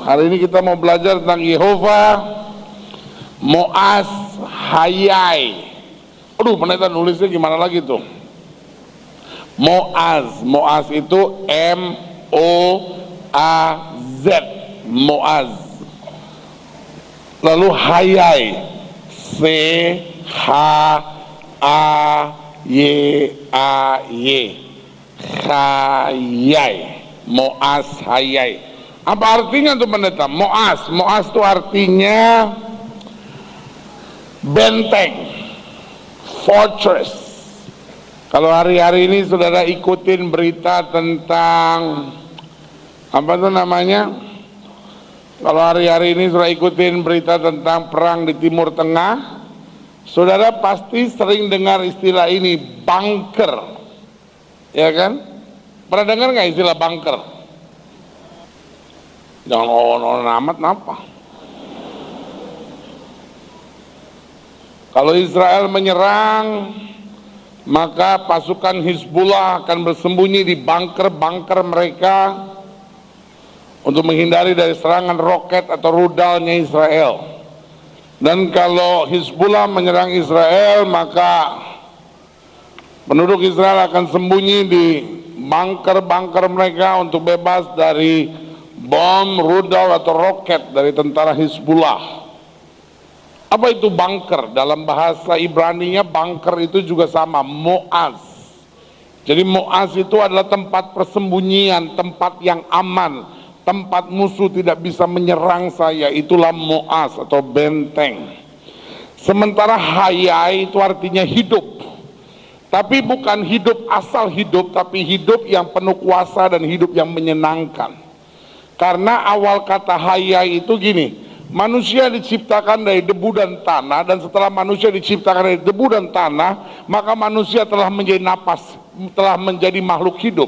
Hari ini kita mau belajar tentang Yehova Moaz Hayai. Aduh, pendeta nulisnya gimana lagi tuh? Moaz, Moaz itu M-O-A-Z, Moaz. Lalu Hayai, C-H-A-Y-A-Y, Hayai, Moaz Hayai. Apa artinya tuh pendeta? Moaz, Moaz itu artinya benteng, fortress. Kalau hari-hari ini saudara ikutin berita tentang apa tuh namanya? Kalau hari-hari ini saudara ikutin berita tentang perang di Timur Tengah, saudara pasti sering dengar istilah ini, bunker. Ya kan? Pernah dengar nggak istilah bunker? Jangan on amat, kenapa? Kalau Israel menyerang, maka pasukan Hizbullah akan bersembunyi di bunker-bunker mereka untuk menghindari dari serangan roket atau rudalnya Israel. Dan kalau Hizbullah menyerang Israel, maka penduduk Israel akan sembunyi di bunker-bunker mereka untuk bebas dari bom, rudal atau roket dari tentara Hizbullah. Apa itu bunker? Dalam bahasa Ibrani-nya bunker itu juga sama, Moaz. Jadi Moaz itu adalah tempat persembunyian, tempat yang aman, tempat musuh tidak bisa menyerang saya. Itulah Moaz atau benteng. Sementara Hayai itu artinya hidup, tapi bukan hidup asal hidup, tapi hidup yang penuh kuasa dan hidup yang menyenangkan. Karena awal kata Hayai itu gini, manusia diciptakan dari debu dan tanah, dan setelah manusia diciptakan dari debu dan tanah, maka manusia telah menjadi napas, telah menjadi makhluk hidup.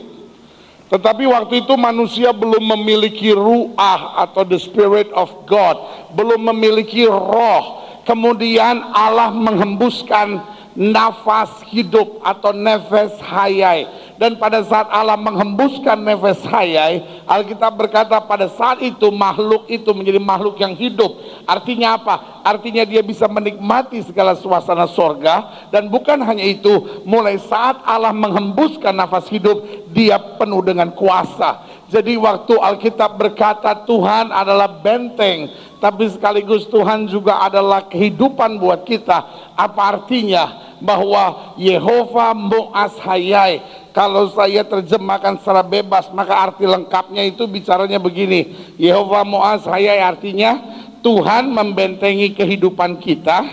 Tetapi waktu itu manusia belum memiliki ruah atau the spirit of God, belum memiliki roh. Kemudian Allah menghembuskan nafas hidup atau nefes hayai. Dan pada saat Allah menghembuskan nefes hayai, Alkitab berkata pada saat itu makhluk itu menjadi makhluk yang hidup. Artinya apa? Artinya dia bisa menikmati segala suasana sorga. Dan bukan hanya itu, mulai saat Allah menghembuskan nafas hidup, dia penuh dengan kuasa. Jadi waktu Alkitab berkata Tuhan adalah benteng, tapi sekaligus Tuhan juga adalah kehidupan buat kita. Apa artinya? Bahwa Yehova Moaz Hayai, kalau saya terjemahkan secara bebas, maka arti lengkapnya itu bicaranya begini. Yehova Moaz Hayai artinya Tuhan membentengi kehidupan kita,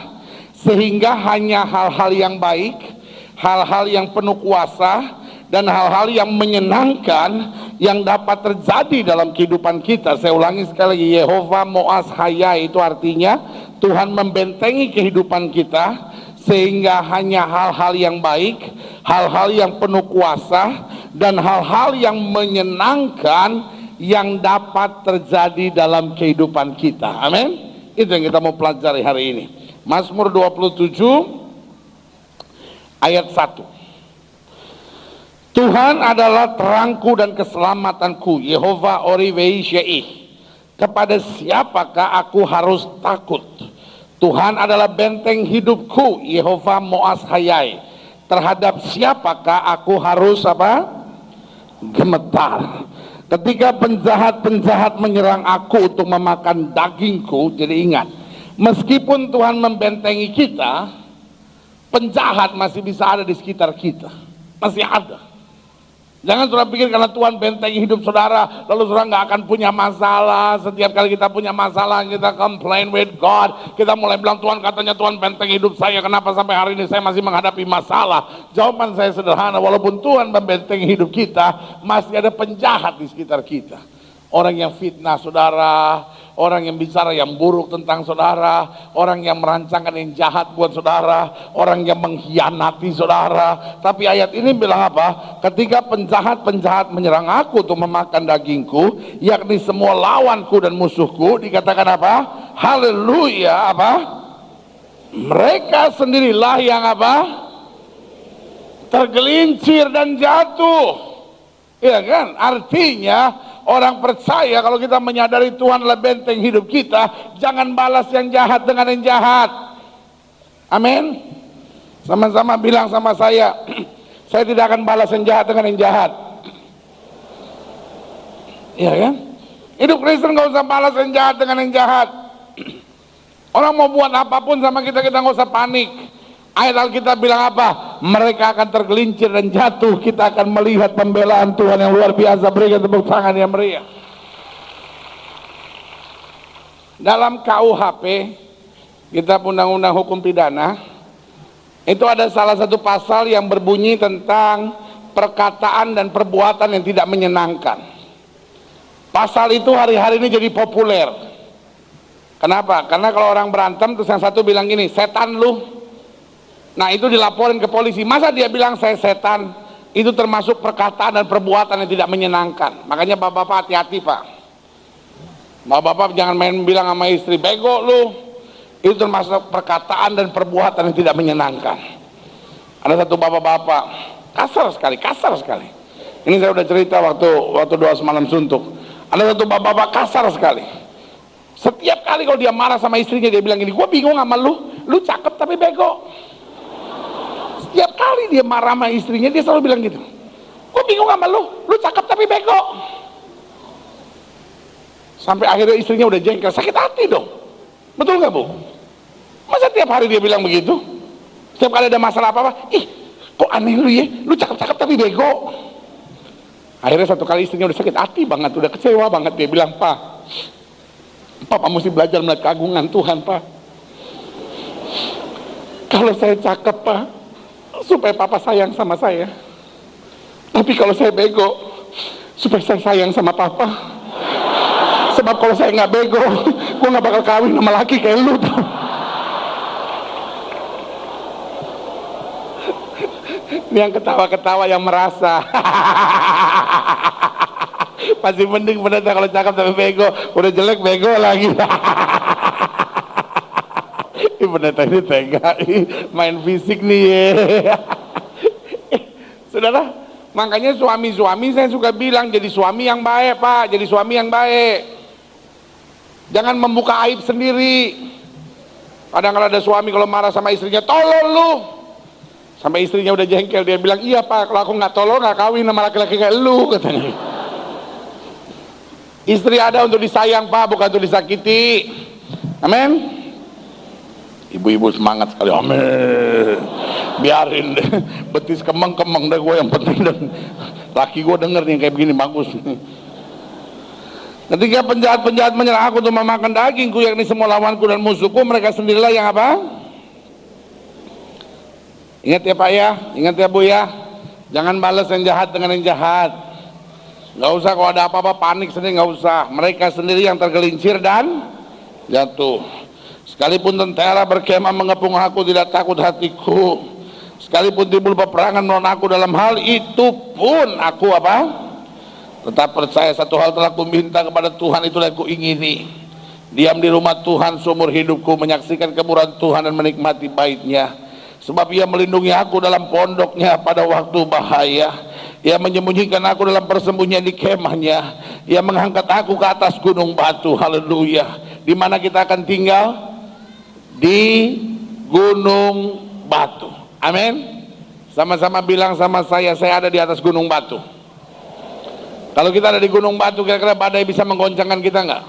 sehingga hanya hal-hal yang baik, hal-hal yang penuh kuasa, dan hal-hal yang menyenangkan yang dapat terjadi dalam kehidupan kita. Saya ulangi sekali lagi, Yehova Moaz Hayai itu artinya Tuhan membentengi kehidupan kita, sehingga hanya hal-hal yang baik, hal-hal yang penuh kuasa, dan hal-hal yang menyenangkan yang dapat terjadi dalam kehidupan kita. Amin. Itu yang kita mau pelajari hari ini. Mazmur 27 ayat 1. Tuhan adalah terangku dan keselamatanku, Yehova Ori Veishei. Kepada siapakah aku harus takut? Tuhan adalah benteng hidupku, Yehova Moaz Hayai. Terhadap siapakah aku harus apa? Gemetar. Ketika penjahat-penjahat menyerang aku untuk memakan dagingku. Jadi ingat, meskipun Tuhan membentengi kita, penjahat masih bisa ada di sekitar kita. Masih ada. Jangan saudara pikir karena Tuhan bentengi hidup saudara, lalu saudara nggak akan punya masalah. Setiap kali kita punya masalah, kita complain with God, kita mulai bilang, Tuhan katanya Tuhan benteng hidup saya, kenapa sampai hari ini saya masih menghadapi masalah? Jawaban saya sederhana, walaupun Tuhan membentengi hidup kita, masih ada penjahat di sekitar kita. Orang yang fitnah saudara, orang yang bicara yang buruk tentang saudara, orang yang merancangkan yang jahat buat saudara, orang yang mengkhianati saudara. Tapi ayat ini bilang apa? Ketika penjahat-penjahat menyerang aku untuk memakan dagingku, yakni semua lawanku dan musuhku, dikatakan apa? Haleluya, apa? Mereka sendirilah yang apa? Tergelincir dan jatuh. Ya kan? Artinya Orang percaya kalau kita menyadari Tuhan adalah benteng hidup kita, jangan balas yang jahat dengan yang jahat. Amin. Sama-sama bilang sama saya tidak akan balas yang jahat dengan yang jahat. Iya kan? Hidup Kristen gak usah balas yang jahat dengan yang jahat. Orang mau buat apapun sama kita, kita gak usah panik. Ayat Alkitab bilang apa? Mereka akan tergelincir dan jatuh. Kita akan melihat pembelaan Tuhan yang luar biasa. Berikan tepuk tangan yang meriah. Dalam KUHP, kitab undang-undang hukum pidana, itu ada salah satu pasal yang berbunyi tentang perkataan dan perbuatan yang tidak menyenangkan. Pasal itu hari-hari ini jadi populer. Kenapa? Karena kalau orang berantem terus yang satu bilang gini, setan lu. Nah itu dilaporin ke polisi. Masa dia bilang saya setan? Itu termasuk perkataan dan perbuatan yang tidak menyenangkan. Makanya bapak-bapak hati-hati pak. Bapak-bapak jangan main bilang sama istri, bego lu. Itu termasuk perkataan dan perbuatan yang tidak menyenangkan. Ada satu bapak-bapak kasar sekali. Ini saya udah cerita waktu doa semalam suntuk. Ada satu bapak-bapak kasar sekali. Setiap kali kalau dia marah sama istrinya dia bilang gini, gue bingung sama lu cakep tapi bego. Setiap kali dia marah sama istrinya dia selalu bilang gitu, gue bingung sama lu cakep tapi bego. Sampai akhirnya istrinya udah jengkel, sakit hati dong. Betul gak bu? Masa tiap hari dia bilang begitu? Setiap kali ada masalah apa-apa, ih kok aneh lu ya, lu cakep-cakep tapi bego. Akhirnya satu kali istrinya udah sakit hati banget, udah kecewa banget. Dia bilang, Papa mesti belajar melihat keagungan Tuhan pak. Kalau saya cakep pak, supaya papa sayang sama saya. Tapi kalau saya bego, supaya saya sayang sama papa. Sebab kalau saya nggak bego, gue nggak bakal kawin sama laki kayak lu tuh. Ini yang ketawa-ketawa yang merasa. Pasti mending pendeta kalau cakep tapi bego, udah jelek bego lagi. Pendeta ini tega, main fisik nih ya. Saudara, makanya suami-suami saya suka bilang jadi suami yang baik pak, jadi suami yang baik. Jangan membuka aib sendiri. Kadang kalau ada suami kalau marah sama istrinya, tolol lu. Sampai istrinya udah jengkel, dia bilang, iya pak, kalau aku nggak tolol nggak kawin sama laki-laki kayak lu, katanya. Istri ada untuk disayang pak, bukan untuk disakiti. Amin. Ibu-ibu semangat sekali, amin. Biarin deh, betis kemeng-kemeng deh gue, yang penting dan laki gue denger nih kayak begini bagus. Ketika penjahat-penjahat menyerang aku untuk memakan dagingku, yakni semua lawanku dan musuhku, mereka sendirilah yang apa? Ingat ya pak ya, ingat ya bu ya, jangan balas yang jahat dengan yang jahat. Gak usah kalau ada apa-apa panik sendiri, gak usah. Mereka sendiri yang tergelincir dan jatuh. Sekalipun tentara berkemah mengepung aku, tidak takut hatiku. Sekalipun timbul peperangan melawan aku, dalam hal itu pun aku apa? Tetap percaya. Satu hal telah kuminta kepada Tuhan, itulah yang kuingini, diam di rumah Tuhan seumur hidupku, menyaksikan kemurahan Tuhan dan menikmati bait-Nya. Sebab Ia melindungi aku dalam pondok-Nya pada waktu bahaya. Ia menyembunyikan aku dalam persembunyian di kemah-Nya. Ia mengangkat aku ke atas gunung batu. Haleluya. Di mana kita akan tinggal? Di gunung batu. Amin. Sama-sama bilang sama saya ada di atas gunung batu. Kalau kita ada di gunung batu, kira-kira badai bisa menggoncangkan kita nggak?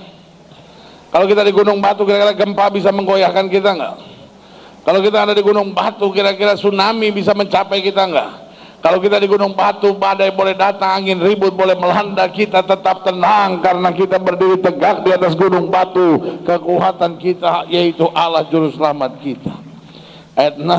Kalau kita di gunung batu, kira-kira gempa bisa menggoyahkan kita nggak? Kalau kita ada di gunung batu, kira-kira tsunami bisa mencapai kita nggak? Kalau kita di gunung batu, badai boleh datang, angin ribut boleh melanda, kita tetap tenang karena kita berdiri tegak di atas gunung batu. Kekuatan kita yaitu Allah Juru Selamat kita. Ayat 6,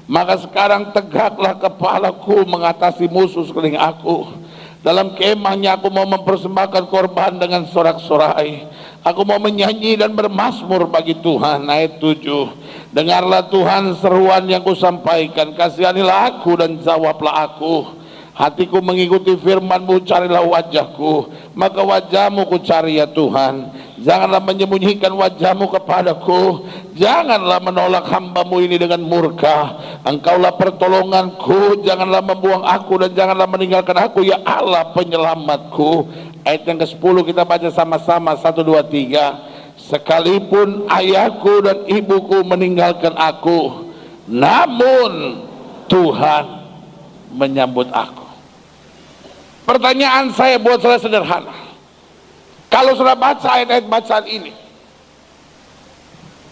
maka sekarang tegaklah kepalaku mengatasi musuh sekeliling aku. Dalam kemahnya aku mau mempersembahkan korban dengan sorak-sorai. Aku mau menyanyi dan bermazmur bagi Tuhan. Ayat 7, dengarlah Tuhan seruan yang kusampaikan, kasihanilah aku dan jawablah aku. Hatiku mengikuti firman-Mu, carilah wajah-Ku, maka wajah-Mu ku cari ya Tuhan. Janganlah menyembunyikan wajah-Mu kepadaku, janganlah menolak hamba-Mu ini dengan murka. Engkaulah pertolonganku, janganlah membuang aku dan janganlah meninggalkan aku ya Allah penyelamatku. Ayat yang ke-10 kita baca sama-sama, 1, 2, 3. Sekalipun ayahku dan ibuku meninggalkan aku, namun Tuhan menyambut aku. Pertanyaan saya buat saudara sederhana. Kalau saudara baca ayat-ayat bacaan ini,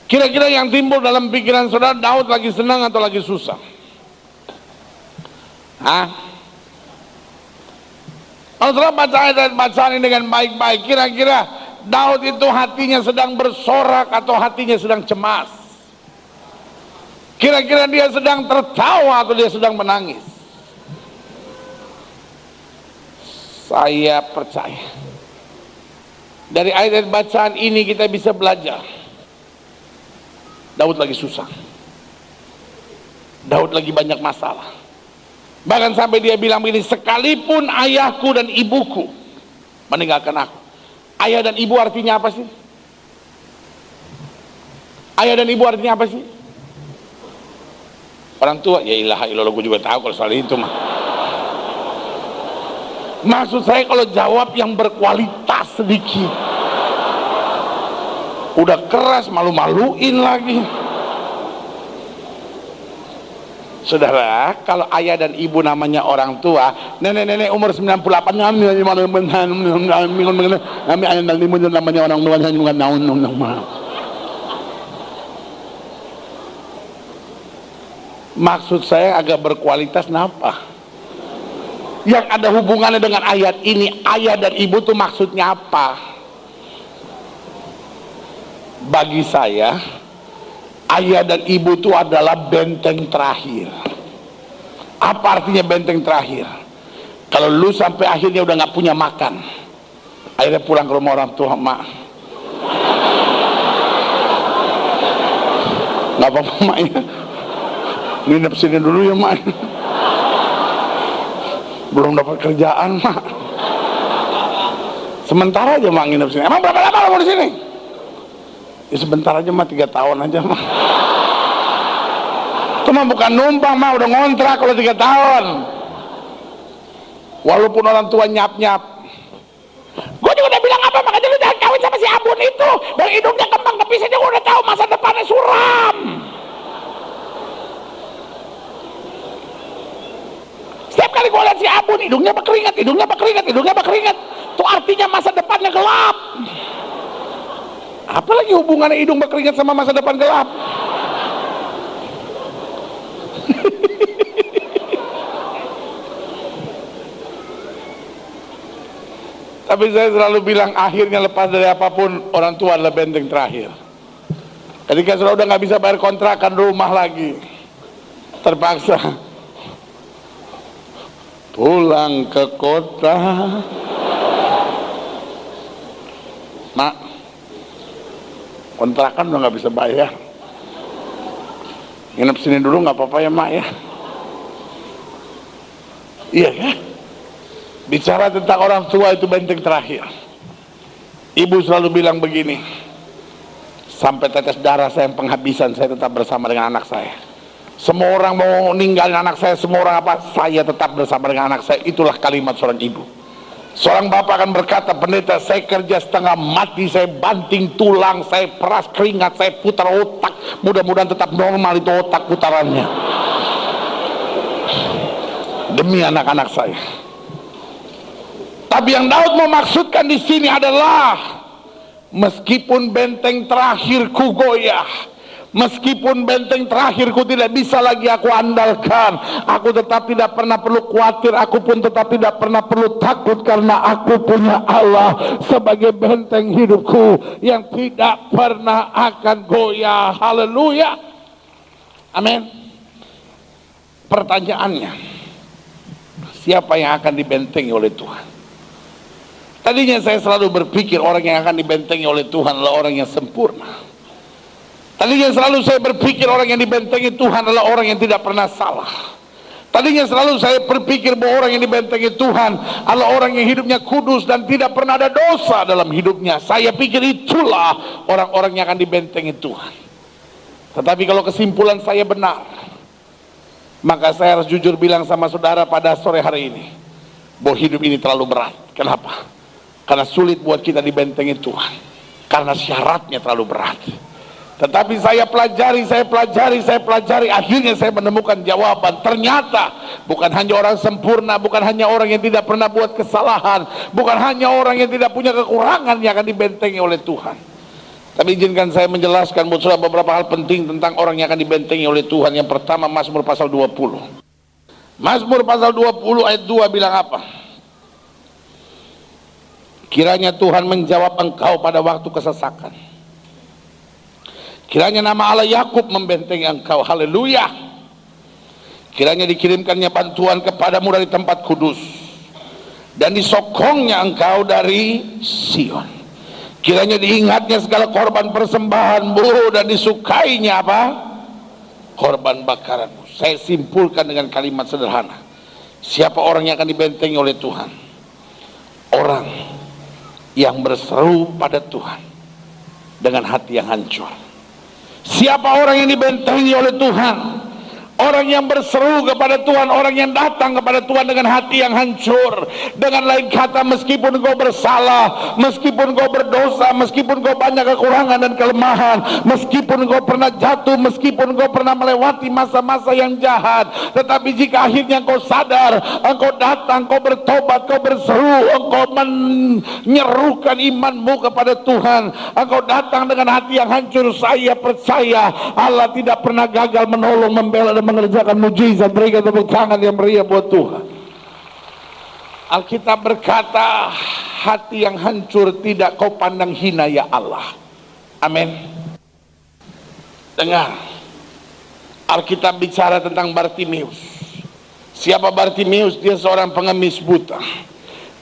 kira-kira yang timbul dalam pikiran saudara, Daud lagi senang atau lagi susah? Hah? Kalau saudara baca ayat-ayat bacaan ini dengan baik-baik, kira-kira Daud itu hatinya sedang bersorak atau hatinya sedang cemas? Kira-kira dia sedang tertawa atau dia sedang menangis? Saya percaya dari ayat-ayat bacaan ini kita bisa belajar Daud lagi susah, Daud lagi banyak masalah. Bahkan sampai dia bilang begini, sekalipun ayahku dan ibuku meninggalkan aku. Ayah dan ibu artinya apa sih? Ayah dan ibu artinya apa sih? Orang tua. Ya ilaha illallah, gue juga tahu kalau soal itu mah. Maksud saya kalau jawab yang berkualitas sedikit. Udah keras, malu-maluin lagi. Saudara, kalau ayah dan ibu namanya orang tua, nenek-nenek umur 98 namanya orang tua. Maksud saya agak berkualitas kenapa? Yang ada hubungannya dengan ayat ini, ayah dan ibu tuh maksudnya apa? Bagi saya, ayah dan ibu itu adalah benteng terakhir. Apa artinya benteng terakhir? Kalau lu sampai akhirnya udah nggak punya makan, akhirnya pulang ke rumah orang tua, mak, nggak apa-apa mak ya, nginep sini dulu ya mak, belum dapat kerjaan mak, sementara aja mak nginep sini. Emang berapa lama lo mau di sini? Ya sebentar aja mah, 3 tahun aja mah. Itu mah bukan numpang mah, udah ngontrak kalau 3 tahun. Walaupun orang tua nyap-nyap. Gue juga udah bilang apa, makanya lu jangan kawin sama si Abun itu. Dari hidungnya kembang kepis aja gue udah tahu masa depannya suram. Setiap kali gue lihat si Abun, hidungnya berkeringat, hidungnya berkeringat, hidungnya berkeringat. Itu artinya masa depannya gelap. Apalagi hubungannya hidung berkeringat sama masa depan gelap? Tapi saya selalu bilang, akhirnya lepas dari apapun, orang tua adalah benteng terakhir. Ketika sudah nggak bisa bayar kontrakan rumah lagi, terpaksa pulang ke kota. Mak, kontrakan udah nggak bisa bayar, nginep sini dulu nggak apa-apa ya mak ya. Iya ya, bicara tentang orang tua itu benteng terakhir. Ibu selalu bilang begini, sampai tetes darah saya yang penghabisan, saya tetap bersama dengan anak saya. Semua orang mau ninggalin anak saya, semua orang apa, saya tetap bersama dengan anak saya. Itulah kalimat seorang ibu. Seorang bapak akan berkata, pendeta saya kerja setengah mati, saya banting tulang, saya peras keringat, saya putar otak, mudah-mudahan tetap normal itu otak putarannya, demi anak-anak saya. Tapi yang Daud mau maksudkan di sini adalah, meskipun benteng terakhirku goyah, meskipun benteng terakhirku tidak bisa lagi aku andalkan, aku tetap tidak pernah perlu khawatir, aku pun tetap tidak pernah perlu takut, karena aku punya Allah sebagai benteng hidupku yang tidak pernah akan goyah. Haleluya, amin. Pertanyaannya, siapa yang akan dibentengi oleh Tuhan? Tadinya saya selalu berpikir orang yang akan dibentengi oleh Tuhan adalah orang yang sempurna. Tadinya selalu saya berpikir orang yang dibentengi Tuhan adalah orang yang tidak pernah salah. Tadinya selalu saya berpikir bahwa orang yang dibentengi Tuhan adalah orang yang hidupnya kudus dan tidak pernah ada dosa dalam hidupnya. Saya pikir itulah orang-orang yang akan dibentengi Tuhan. Tetapi kalau kesimpulan saya benar, maka saya harus jujur bilang sama saudara pada sore hari ini, bahwa hidup ini terlalu berat. Kenapa? Karena sulit buat kita dibentengi Tuhan, karena syaratnya terlalu berat. Tetapi saya pelajari, akhirnya saya menemukan jawaban. Ternyata bukan hanya orang sempurna, bukan hanya orang yang tidak pernah buat kesalahan, bukan hanya orang yang tidak punya kekurangan yang akan dibentengi oleh Tuhan. Tapi izinkan saya menjelaskan buat saudara beberapa hal penting tentang orang yang akan dibentengi oleh Tuhan. Yang pertama, Mazmur pasal 20. Mazmur pasal 20 ayat 2 bilang apa? Kiranya Tuhan menjawab engkau pada waktu kesesakan. Kiranya nama Allah Yakub membentengi engkau. Haleluya. Kiranya dikirimkannya bantuan kepadamu dari tempat kudus, dan disokongnya engkau dari Sion. Kiranya diingatnya segala korban persembahanmu, dan disukainya apa? Korban bakaranmu. Saya simpulkan dengan kalimat sederhana. Siapa orang yang akan dibentengi oleh Tuhan? Orang yang berseru pada Tuhan dengan hati yang hancur. Siapa orang yang dibentengi oleh Tuhan? Orang yang berseru kepada Tuhan, orang yang datang kepada Tuhan dengan hati yang hancur. Dengan lain kata, meskipun kau bersalah, meskipun kau berdosa, meskipun kau banyak kekurangan dan kelemahan, meskipun kau pernah jatuh, meskipun kau pernah melewati masa-masa yang jahat, tetapi jika akhirnya kau sadar, engkau datang, kau bertobat, kau berseru, engkau menyerukan imanmu kepada Tuhan, engkau datang dengan hati yang hancur, saya percaya Allah tidak pernah gagal menolong, membela, dan mengerjakan mujizat. Berikan tepuk tangan yang meriah buat Tuhan. Alkitab berkata, hati yang hancur tidak kau pandang hina ya Allah. Amin. Dengar, Alkitab bicara tentang Bartimeus. Siapa Bartimeus? Dia seorang pengemis buta.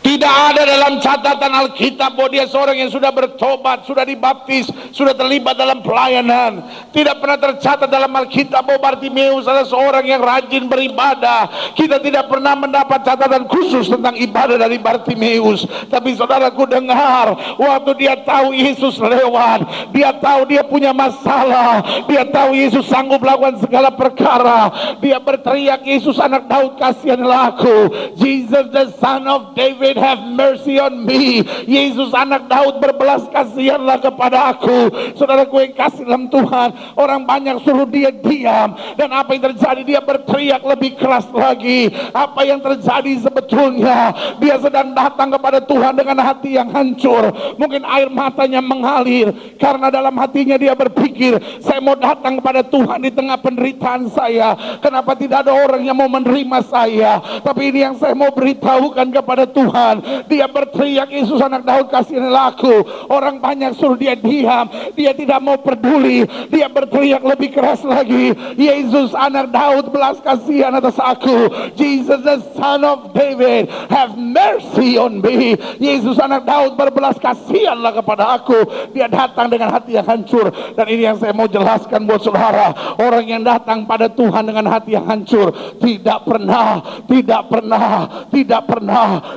Tidak ada dalam catatan Alkitab bahwa dia seorang yang sudah bertobat, sudah dibaptis, sudah terlibat dalam pelayanan. Tidak pernah tercatat dalam Alkitab bahwa Bartimeus adalah seorang yang rajin beribadah. Kita tidak pernah mendapat catatan khusus tentang ibadah dari Bartimeus. Tapi saudaraku dengar, waktu dia tahu Yesus lewat, dia tahu dia punya masalah, dia tahu Yesus sanggup melakukan segala perkara, dia berteriak, Yesus anak Daud kasihanlah aku. Jesus the son of David, have mercy on me. Yesus anak Daud, berbelas kasihanlah kepada aku. Saudaraku yang kasih dalam Tuhan, orang banyak suruh dia diam, dan apa yang terjadi? Dia berteriak lebih keras lagi. Apa yang terjadi sebetulnya? Dia sedang datang kepada Tuhan dengan hati yang hancur. Mungkin air matanya mengalir karena dalam hatinya dia berpikir, saya mau datang kepada Tuhan di tengah penderitaan saya, kenapa tidak ada orang yang mau menerima saya? Tapi ini yang saya mau beritahukan kepada Tuhan. Dia berteriak, Yesus anak Daud kasihanlah aku. Orang banyak suruh dia diam, dia tidak mau peduli. Dia berteriak lebih keras lagi, Yesus anak Daud, belas kasihan atas aku. Jesus the son of David, have mercy on me. Yesus anak Daud, berbelas kasihanlah kepada aku. Dia datang dengan hati yang hancur. Dan ini yang saya mau jelaskan buat saudara. Orang yang datang pada Tuhan dengan hati yang hancur tidak pernah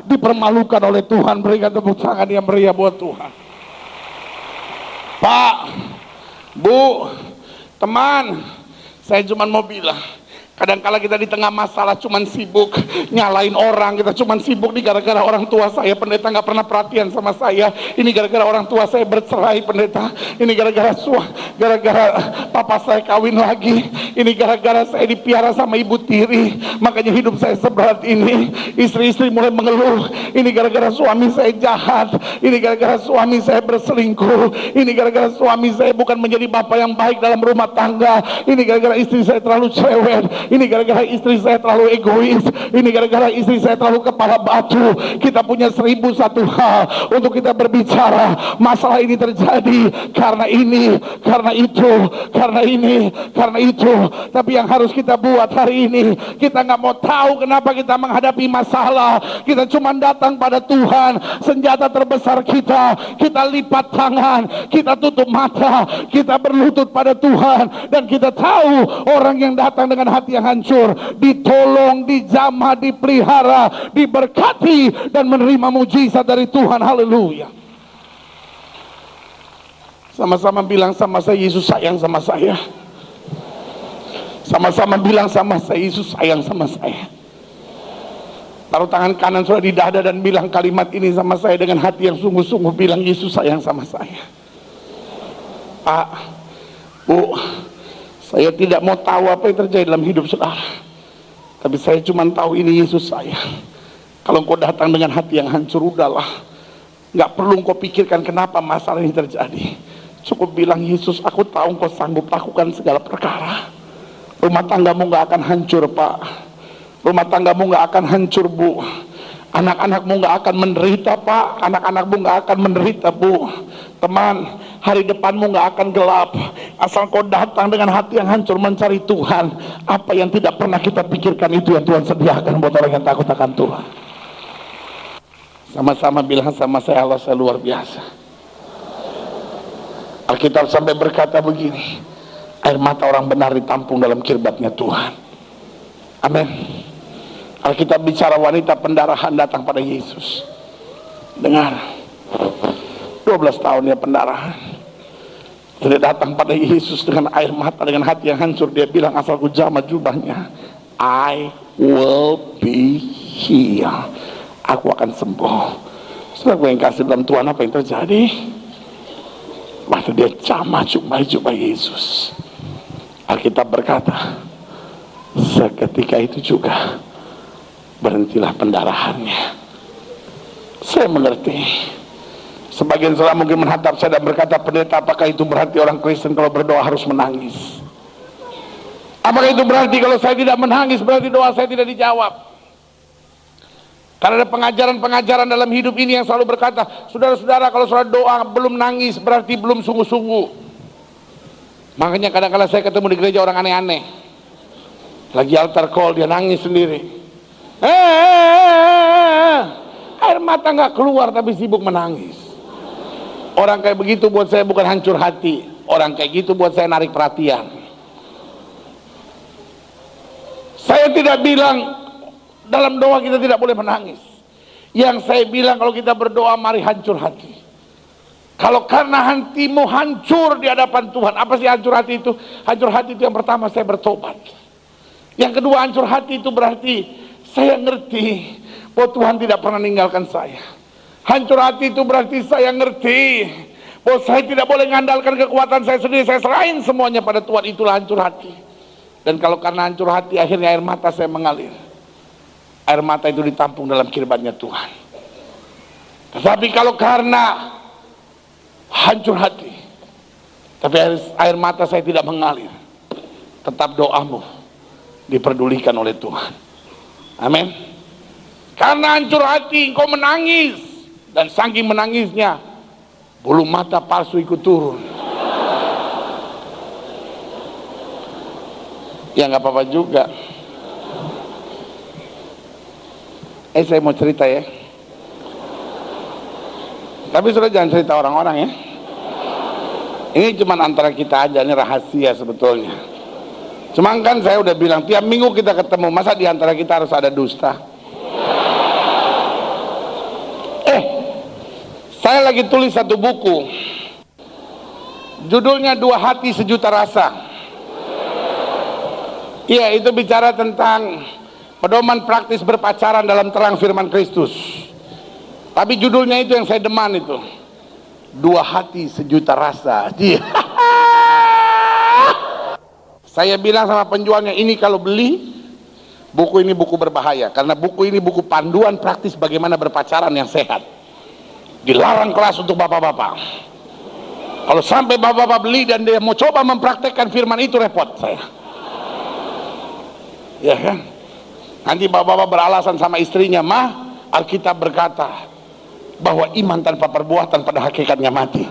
dipermalukan oleh Tuhan. Berikan tepuk tangan yang meriah buat Tuhan. Pak, Bu, teman, saya cuma mau bilang, kadang-kala kita di tengah masalah cuman sibuk nyalain orang. Kita cuman sibuk nih gara-gara orang tua saya, pendeta nggak pernah perhatian sama saya. Ini gara-gara orang tua saya bercerai, pendeta. Ini gara-gara papa saya kawin lagi. Ini gara-gara saya dipiara sama ibu tiri, makanya hidup saya seberat ini. Istri-istri mulai mengeluh, ini gara-gara suami saya jahat, ini gara-gara suami saya berselingkuh, ini gara-gara suami saya bukan menjadi bapak yang baik dalam rumah tangga, ini gara-gara istri saya terlalu cerewet, ini gara-gara istri saya terlalu egois, ini gara-gara istri saya terlalu kepala batu. Kita punya 1001 hal untuk kita berbicara. Masalah ini terjadi karena ini, karena itu, karena ini, karena itu. Tapi yang harus kita buat hari ini, kita nggak mau tahu kenapa kita menghadapi masalah. Kita cuma datang pada Tuhan. Senjata terbesar kita lipat tangan, kita tutup mata, kita berlutut pada Tuhan, dan kita tahu orang yang datang dengan hati yang hancur ditolong, dijamah, dipelihara, diberkati, dan menerima mujizat dari Tuhan. Haleluya. Sama-sama bilang sama saya, Yesus sayang sama saya. Sama-sama bilang sama saya, Yesus sayang sama saya. taruh tangan kanan saudara di dada dan bilang kalimat ini sama saya dengan hati yang sungguh-sungguh, bilang Yesus sayang sama saya. Pak, Bu, saya tidak mau tahu apa yang terjadi dalam hidup saudara, tapi saya cuma tahu ini Yesus saya. Kalau engkau datang dengan hati yang hancur, udahlah, nggak perlu engkau pikirkan kenapa masalah ini terjadi. Cukup bilang, Yesus, aku tahu engkau sanggup lakukan segala perkara. Rumah tanggamu nggak akan hancur, Pak. Rumah tanggamu nggak akan hancur, Bu. Anak-anakmu nggak akan menderita, Pak. Anak-anakmu nggak akan menderita, Bu. Teman, hari depanmu nggak akan gelap. Asal kau datang dengan hati yang hancur mencari Tuhan. Apa yang tidak pernah kita pikirkan itu yang Tuhan sediakan buat orang yang takut akan Tuhan. Sama-sama bilang sama saya, Allah saya luar biasa. Alkitab sampai berkata begini, air mata orang benar ditampung dalam kirbatnya Tuhan. Amin. Alkitab bicara wanita pendarahan datang pada Yesus. Dengar, 12 tahun dia pendarahan. Dia datang pada Yesus dengan air mata, dengan hati yang hancur. Dia bilang, asal ku jamah jubahnya, I will be healed. Aku akan sembuh. Saudara yang kasih dalam Tuhan, apa yang terjadi? Waktu dia jamah jubah Yesus, Alkitab berkata, seketika itu juga berhentilah pendarahannya. Saya mengerti. Sebagian saudara mungkin menghadap saya dan berkata, pendeta, apakah itu berarti orang Kristen kalau berdoa harus menangis? Apakah itu berarti kalau saya tidak menangis berarti doa saya tidak dijawab? Karena ada pengajaran-pengajaran dalam hidup ini yang selalu berkata, saudara-saudara, kalau saudara doa belum nangis berarti belum sungguh-sungguh. Makanya kadang-kadang saya ketemu di gereja orang aneh-aneh, lagi altar call dia nangis sendiri. Air mata nggak keluar tapi sibuk menangis. Orang kayak begitu buat saya bukan hancur hati. Orang kayak gitu buat saya narik perhatian. Saya tidak bilang dalam doa kita tidak boleh menangis. Yang saya bilang, kalau kita berdoa mari hancur hati. Kalau karena hatimu hancur di hadapan Tuhan, apa sih hancur hati itu? Hancur hati itu yang pertama, saya bertobat. Yang kedua, hancur hati itu berarti saya ngerti bahwa Tuhan tidak pernah meninggalkan saya. Hancur hati itu berarti saya ngerti bahwa saya tidak boleh mengandalkan kekuatan saya sendiri, saya serahin semuanya pada Tuhan. Itulah hancur hati. Dan kalau karena hancur hati, akhirnya air mata saya mengalir. Air mata itu ditampung dalam kirbatnya Tuhan. Tetapi kalau karena hancur hati, tapi air mata saya tidak mengalir, tetap doamu diperdulikan oleh Tuhan. Amin. Karena hancur hati engkau menangis, dan saking menangisnya bulu mata palsu ikut turun. Ya nggak apa-apa juga. Saya mau cerita ya. Tapi sudah jangan cerita orang-orang ya. Ini cuma antara kita aja, ini rahasia sebetulnya. Cuma kan saya udah bilang tiap minggu kita ketemu, masa di antara kita harus ada dusta? Saya lagi tulis satu buku. Judulnya Dua Hati Sejuta Rasa. Iya, itu bicara tentang pedoman praktis berpacaran dalam terang firman Kristus. Tapi judulnya itu yang saya deman itu, Dua Hati Sejuta Rasa. Saya bilang sama penjualnya, ini kalau beli buku ini buku berbahaya, karena buku ini buku panduan praktis bagaimana berpacaran yang sehat. Dilarang kelas untuk bapak-bapak. Kalau sampai bapak-bapak beli dan dia mau coba mempraktekkan firman itu, repot saya. Ya kan? Nanti bapak-bapak beralasan sama istrinya, mah, Alkitab berkata bahwa iman tanpa perbuatan pada hakikatnya mati.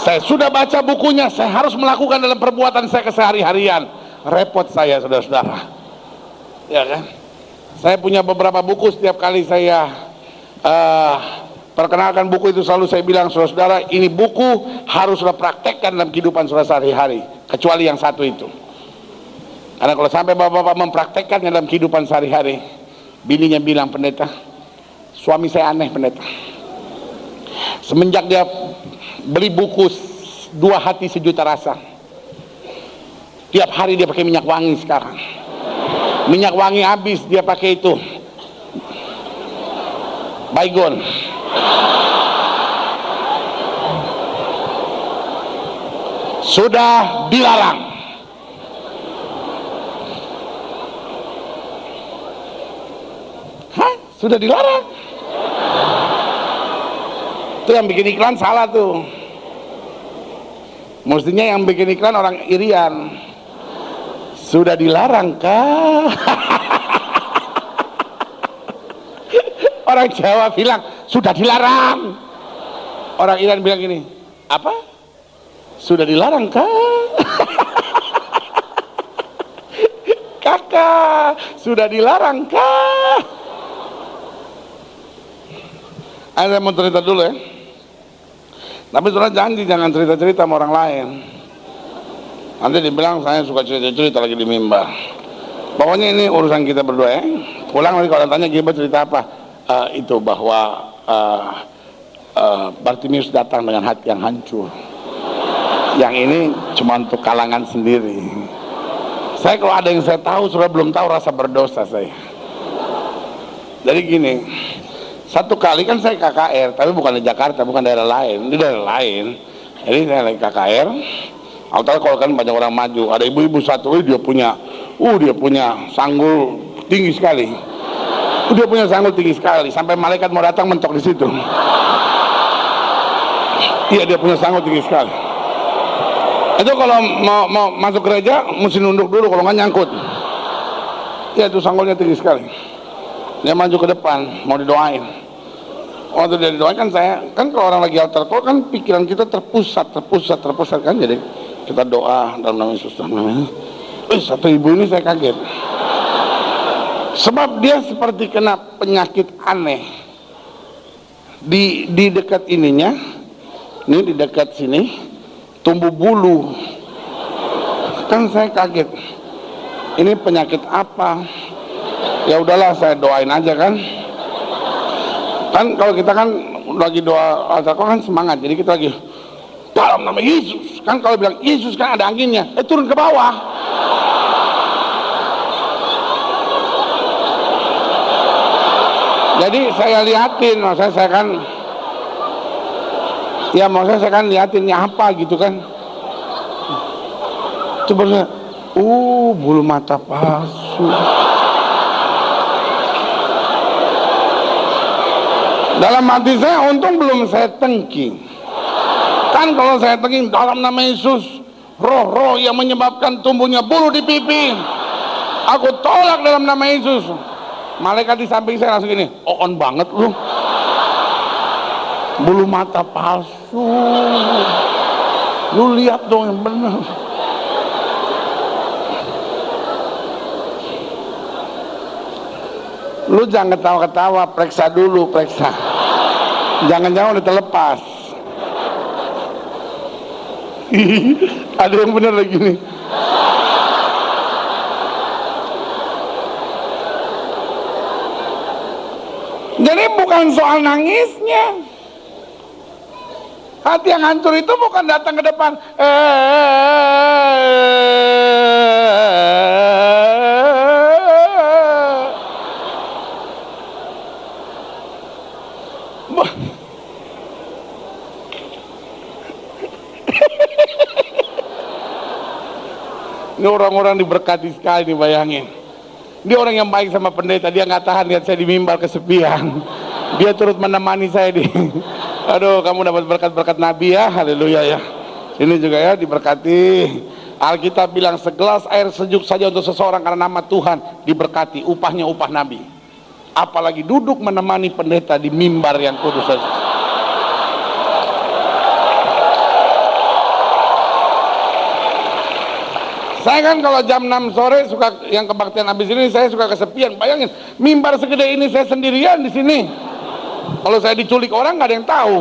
Saya sudah baca bukunya, saya harus melakukan dalam perbuatan saya kesehari-harian. Repot saya, saudara-saudara. Ya kan? Saya punya beberapa buku, setiap kali saya perkenalkan buku itu selalu saya bilang, saudara-saudara, ini buku haruslah praktekkan dalam kehidupan saudara sehari-hari, kecuali yang satu itu. Karena kalau sampai bapak-bapak mempraktekkannya dalam kehidupan sehari-hari, bininya bilang, pendeta, suami saya aneh pendeta. Semenjak dia beli buku Dua Hati Sejuta Rasa, tiap hari dia pakai minyak wangi sekarang. Minyak wangi habis dia pakai itu. Baygon. Sudah dilarang. Hah? Sudah dilarang? Itu yang bikin iklan salah tuh. Mestinya yang bikin iklan orang Irian. Sudah dilarang kah? Orang Jawa bilang sudah dilarang. Orang Irian bilang gini, apa? Sudah dilarang kah? Kakak, sudah dilarang kah? Saya mau cerita dulu ya. Tapi saudara janji jangan cerita-cerita sama orang lain. Nanti dibilang saya suka cerita-cerita lagi di mimbar. Pokoknya ini urusan kita berdua ya. Pulang nanti kalau tanya Gilbert cerita apa? Itu bahwa Bartimius datang dengan hati yang hancur. Yang ini cuma untuk kalangan sendiri. Saya kalau ada yang saya tahu, saudara belum tahu rasa berdosa saya. Jadi gini. Satu kali kan saya KKR, tapi bukan di Jakarta, bukan daerah lain, di daerah lain. Jadi saya lagi KKR. Altar kalau kan banyak orang maju, ada ibu-ibu satu, dia punya sanggul tinggi sekali. Dia punya sanggul tinggi sekali, sampai malaikat mau datang mentok di situ. Iya, dia punya sanggul tinggi sekali. Itu kalau mau masuk gereja mesti nunduk dulu, kalau nggak nyangkut. Iya, itu sanggulnya tinggi sekali. Dia maju ke depan, mau didoain. Waktu dia didoain kan saya, kan kalau orang lagi altar call kan pikiran kita terpusat kan, jadi kita doa dalam nama Yesus. Satu ibu ini saya kaget. Sebab dia seperti kena penyakit aneh. Di dekat ininya, ini di dekat sini, tumbuh bulu. Kan saya kaget. Ini penyakit apa? Ya udahlah saya doain aja kan kalau kita kan lagi doa altar call kan semangat, jadi kita lagi dalam nama Yesus kan, kalau bilang Yesus kan ada anginnya, turun ke bawah. Jadi saya liatin, maksudnya saya kan liatinnya apa gitu kan. Coba saya, bulu mata palsu. Dalam hati saya untung belum saya tengking. Kan kalau saya tengking dalam nama Yesus, roh-roh yang menyebabkan tumbuhnya bulu di pipi, aku tolak dalam nama Yesus. Malaikat di samping saya langsung gini, on banget lu. Bulu mata palsu. Lu lihat dong yang benar. Lu jangan ketawa-ketawa, periksa dulu, periksa. Jangan-jangan udah terlepas. Ada yang benar lagi nih. Jadi bukan soal nangisnya. Hati yang hancur itu bukan datang ke depan. Ini orang-orang diberkati sekali nih, bayangin. Dia orang yang baik sama pendeta, dia nggak tahan lihat saya di mimbar kesepian. Dia turut menemani saya di. Aduh, kamu dapat berkat-berkat Nabi ya, haleluya ya. Ini juga ya diberkati. Alkitab bilang segelas air sejuk saja untuk seseorang karena nama Tuhan diberkati, upahnya upah Nabi. Apalagi duduk menemani pendeta di mimbar yang kudus. Saya kan kalau jam 6 sore suka yang kebaktian habis ini, saya suka kesepian. Bayangin, mimbar segede ini saya sendirian di sini. Kalau saya diculik orang nggak ada yang tahu.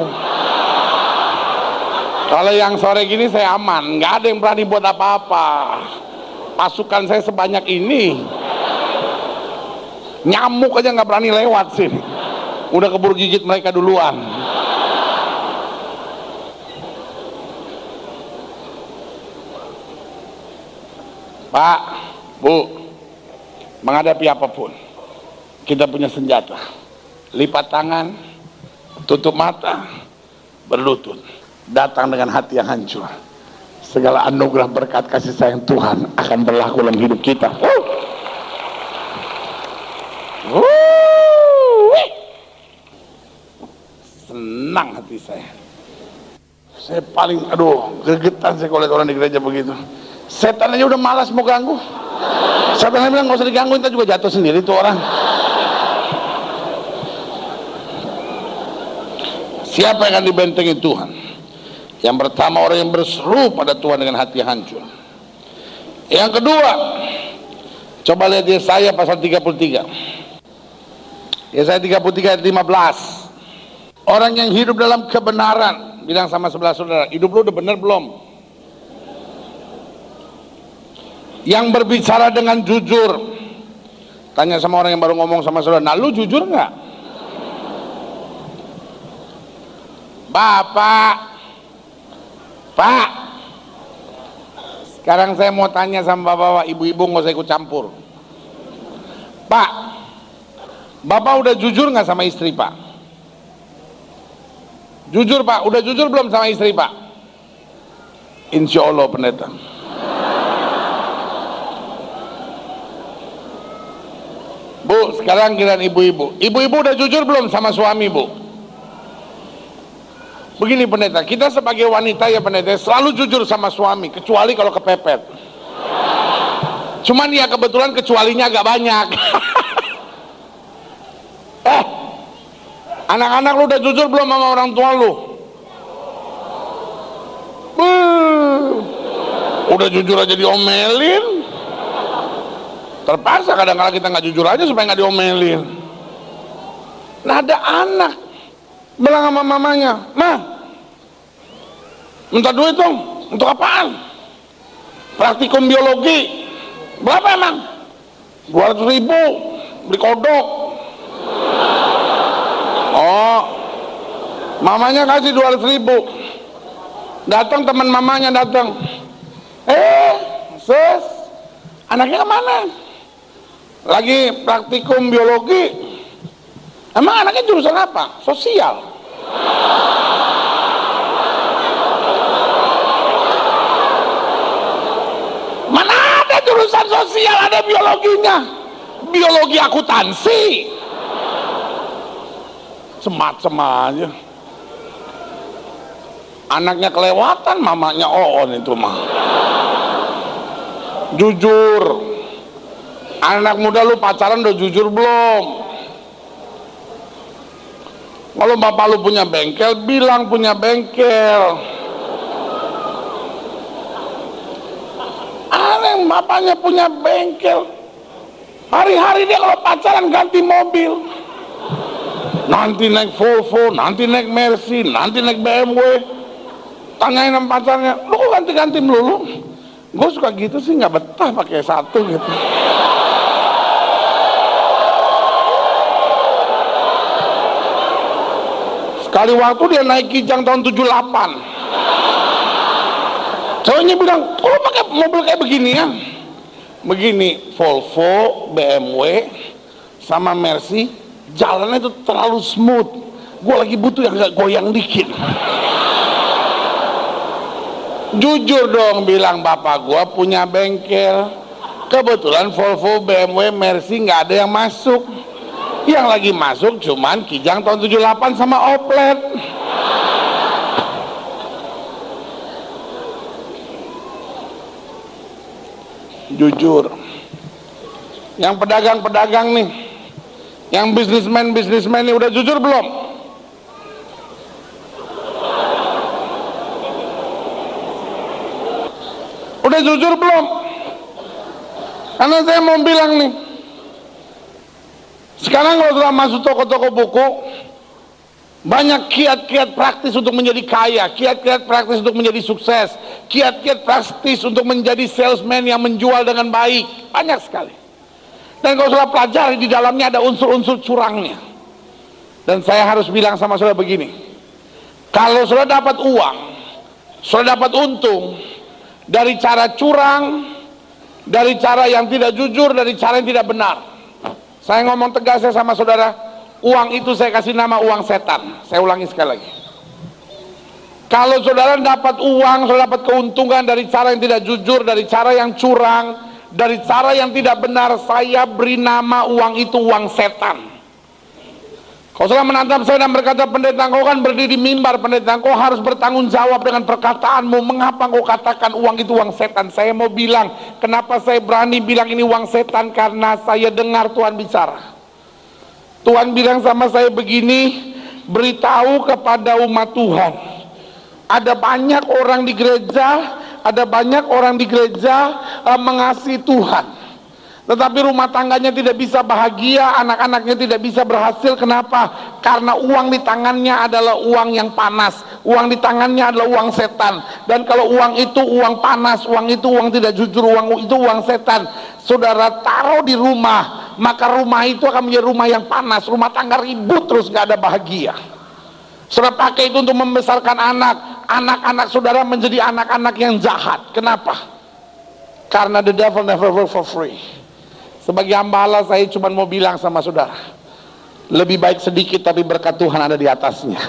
Kalau yang sore gini saya aman, nggak ada yang berani buat apa-apa. Pasukan saya sebanyak ini, nyamuk aja nggak berani lewat sini. Udah keburu gigit mereka duluan. Pak, Bu, menghadapi apapun, kita punya senjata. lipat tangan, tutup mata, berlutut, datang dengan hati yang hancur. Segala anugerah berkat kasih sayang Tuhan akan berlaku dalam hidup kita. Senang hati saya. Saya paling, gregetan saya kalau lihat orang di gereja begitu. Setan aja udah malas mau ganggu. Setan bilang nggak usah diganggu, kita juga jatuh sendiri tuh orang. Siapa yang akan dibentengi Tuhan? Yang pertama, orang yang berseru pada Tuhan dengan hati hancur. Yang kedua, coba lihat Yesaya pasal 33. Yesaya 33 ayat 15. Orang yang hidup dalam kebenaran, bilang sama sebelah saudara, hidup lu udah benar belum? Yang berbicara dengan jujur. Tanya sama orang yang baru ngomong sama saudara, nah lu jujur nggak? Pak, sekarang saya mau tanya sama bapak-bapak, ibu-ibu nggak usah ikut campur. Pak, bapak udah jujur nggak sama istri Pak? Jujur Pak, udah jujur belum sama istri Pak? Insya Allah pendeta. Bu, sekarang giliran ibu-ibu. Ibu-ibu udah jujur belum sama suami Bu? Begini pendeta, kita sebagai wanita ya pendeta selalu jujur sama suami, kecuali kalau kepepet. Cuman ya kebetulan kecualinya agak banyak. Anak-anak lu udah jujur belum sama orang tua lu? Udah jujur aja diomelin. Terpaksa kadang-kadang kita nggak jujur aja supaya nggak diomelin. Nah ada anak bilang sama mamanya, "Mah, minta duit dong." "Untuk apaan?" "Praktikum biologi." "Berapa emang?" 200.000 beli kodok. Oh, mamanya kasih 200.000. Datang teman mamanya datang. Sis, anaknya kemana? Lagi praktikum biologi. Emang anaknya jurusan apa? Sosial. Mana ada jurusan sosial ada biologinya? Biologi akuntansi. Semacam aja. Anaknya kelewatan, mamanya on itu mah. Jujur. Anak muda lu pacaran udah jujur belum? Kalau bapak lu punya bengkel, bilang punya bengkel. Aneh, bapaknya punya bengkel. Hari-hari dia kalau pacaran ganti mobil. Nanti naik Volvo, nanti naik Mercy, nanti naik BMW. Tanyain sama pacarnya, lu kok ganti-ganti melulu? Gue suka gitu sih, nggak betah pakai satu gitu. Sekali waktu dia naik Kijang tahun 78. Cowoknya bilang, kok lu pakai mobil kayak begini ya? Begini, Volvo, BMW, sama Mercy, jalannya itu terlalu smooth. Gue lagi butuh yang gak goyang dikit. Jujur dong bilang, bapak gue punya bengkel. Kebetulan Volvo, BMW, Mercy gak ada yang masuk. Yang lagi masuk cuman Kijang tahun 78 sama Oplet. Jujur. Yang pedagang-pedagang nih, yang bisnismen nih udah jujur belum? Udah jujur belum? Karena saya mau bilang nih, sekarang kalau sudah masuk toko-toko buku, banyak kiat-kiat praktis untuk menjadi kaya, kiat-kiat praktis untuk menjadi sukses, kiat-kiat praktis untuk menjadi salesman yang menjual dengan baik, banyak sekali. Dan kalau sudah pelajari, di dalamnya ada unsur-unsur curangnya. Dan saya harus bilang sama saudara begini, kalau sudah dapat uang, sudah dapat untung dari cara curang, dari cara yang tidak jujur, dari cara yang tidak benar, saya ngomong tegas ya sama saudara, uang itu saya kasih nama uang setan. Saya ulangi sekali lagi. Kalau saudara dapat uang, saudara dapat keuntungan dari cara yang tidak jujur, dari cara yang curang, dari cara yang tidak benar, saya beri nama uang itu uang setan. Kalau saudara menantang saya dan berkata, pendeta kau kan berdiri di mimbar, pendeta kau harus bertanggung jawab dengan perkataanmu. Mengapa kau katakan uang itu uang setan? Saya mau bilang, kenapa saya berani bilang ini uang setan? Karena saya dengar Tuhan bicara. Tuhan bilang sama saya begini, beritahu kepada umat Tuhan, ada banyak orang di gereja, mengasihi Tuhan, tetapi rumah tangganya tidak bisa bahagia, anak-anaknya tidak bisa berhasil. Kenapa? Karena uang di tangannya adalah uang yang panas, uang di tangannya adalah uang setan. Dan kalau uang itu uang panas, uang itu uang tidak jujur, uang itu uang setan, saudara taruh di rumah, maka rumah itu akan menjadi rumah yang panas, rumah tangga ribut terus, gak ada bahagia. Saudara pakai itu untuk membesarkan anak-anak saudara menjadi anak-anak yang jahat. Kenapa? Karena the devil never work for free. Sebagai hamba Allah, saya cuma mau bilang sama saudara, lebih baik sedikit tapi berkat Tuhan ada di atasnya.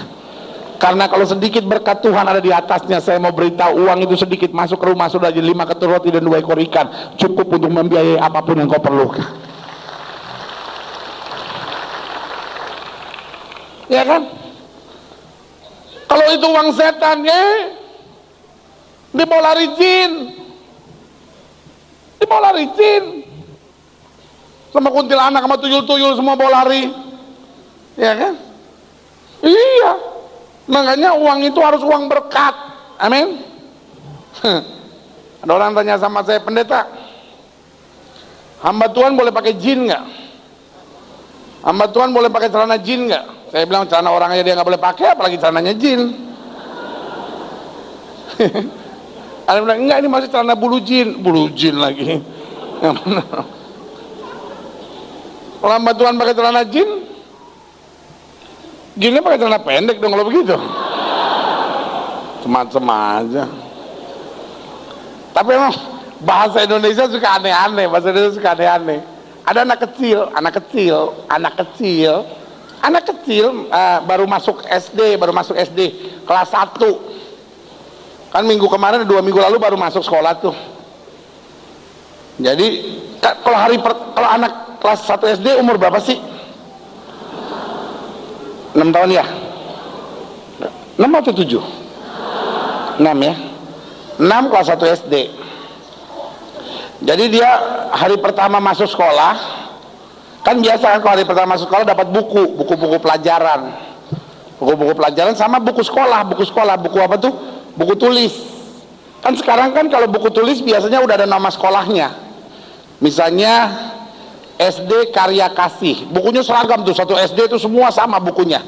Karena kalau sedikit berkat Tuhan ada di atasnya, saya mau beritahu, uang itu sedikit masuk ke rumah saudara jadi 5 ketul roti dan 2 ekor ikan, cukup untuk membiayai apapun yang kau perlukan. Ya kan? Kalau itu uang setan, dibawa lari jin, sama kuntilanak, sama tuyul-tuyul semua bawa lari, ya kan? Iya, makanya uang itu harus uang berkat. Amin. Ada orang tanya sama saya, pendeta, hamba Tuhan boleh pakai jin nggak? Hamba Tuhan boleh pakai celana jin nggak? Saya bilang, celana orang aja dia nggak boleh pakai, apalagi celananya jin. Ada yang bilang, enggak, ini masih celana bulu jin lagi. Yang mana? Kalau hamba Tuhan pakai celana jin, jinnya pakai celana pendek dong kalau begitu. Semacam aja. Tapi emang bahasa Indonesia suka aneh-aneh, Ada anak kecil baru masuk SD kelas 1. Kan minggu kemarin, 2 minggu lalu baru masuk sekolah tuh. Jadi kalau anak kelas 1 SD umur berapa sih? 6 tahun ya? 6 atau 7? 6 ya? 6 kelas 1 SD. Jadi dia hari pertama masuk sekolah, kan biasa kan kalau hari pertama masuk sekolah dapat buku pelajaran. Buku pelajaran sama buku sekolah, buku apa tuh? Buku tulis. Kan sekarang kan kalau buku tulis biasanya udah ada nama sekolahnya. Misalnya SD Karya Kasih, bukunya seragam tuh, satu SD itu semua sama bukunya,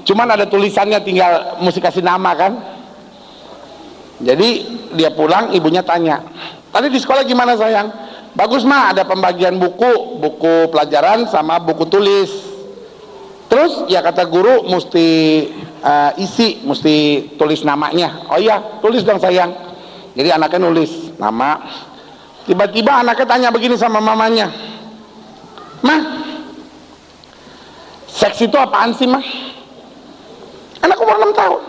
cuman ada tulisannya, tinggal mesti kasih nama kan. Jadi dia pulang, ibunya tanya, tadi di sekolah gimana sayang? Bagus mah, ada pembagian buku pelajaran sama buku tulis. Terus ya kata guru mesti mesti tulis namanya. Oh iya, tulis dong sayang. Jadi anaknya nulis nama. Tiba-tiba anaknya tanya begini sama mamanya, Mah, seks itu apaan sih mah? Anak umur 6 tahun.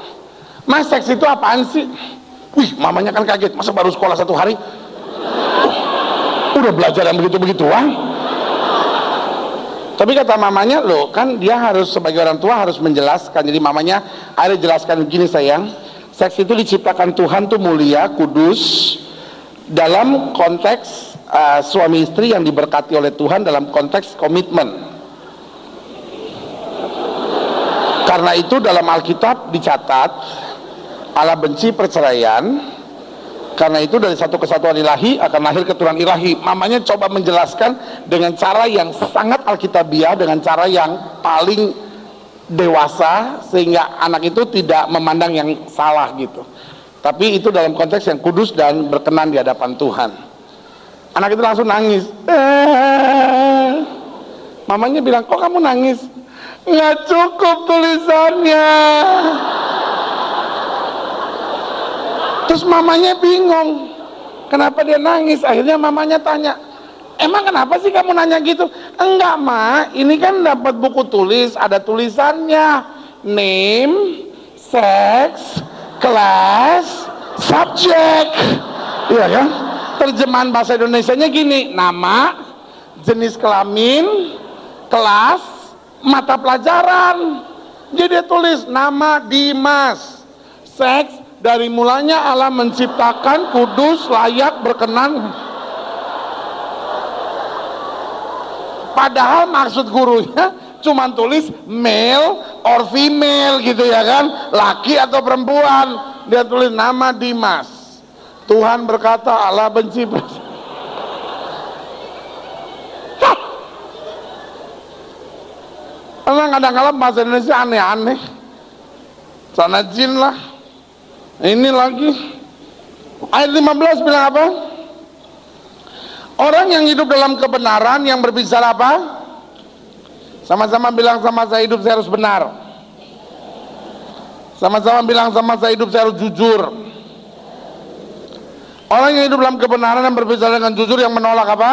Mah, seks itu apaan sih? Wih, mamanya kan kaget, masa baru sekolah 1 hari udah belajar yang begitu-begituan. Tapi kata mamanya, loh kan dia harus sebagai orang tua harus menjelaskan. Jadi mamanya ada jelaskan begini sayang, seks itu diciptakan Tuhan tuh mulia, kudus, dalam konteks suami istri yang diberkati oleh Tuhan, dalam konteks komitmen. Karena itu dalam Alkitab dicatat Allah benci perceraian, karena itu dari satu kesatuan ilahi akan lahir keturunan ilahi. Mamanya coba menjelaskan dengan cara yang sangat alkitabiah, dengan cara yang paling dewasa, sehingga anak itu tidak memandang yang salah gitu, tapi itu dalam konteks yang kudus dan berkenan di hadapan Tuhan. Anak itu langsung nangis. Mamanya bilang, kok kamu nangis? Nggak cukup tulisannya. Terus mamanya bingung, kenapa dia nangis. Akhirnya mamanya tanya, emang kenapa sih kamu nanya gitu? Enggak, Ma, ini kan dapat buku tulis, ada tulisannya name, sex, class, subject. Iya kan? Terjemahan bahasa Indonesianya gini, nama, jenis kelamin, kelas, mata pelajaran. Jadi dia tulis nama Dimas, seks, dari mulanya Allah menciptakan kudus, layak, berkenan. Padahal maksud gurunya cuma tulis male or female gitu ya kan, laki atau perempuan. Dia tulis nama Dimas. Tuhan berkata Allah benci. Karena kadang-kadang bahasa Indonesia aneh-aneh. Sana jin lah. Ini lagi. Ayat 15 bilang apa? Orang yang hidup dalam kebenaran yang berbicara apa? Sama-sama bilang sama saya, hidup saya harus benar. Sama-sama bilang sama saya, hidup saya harus jujur. Orang yang hidup dalam kebenaran yang berbicara dengan jujur, yang menolak apa?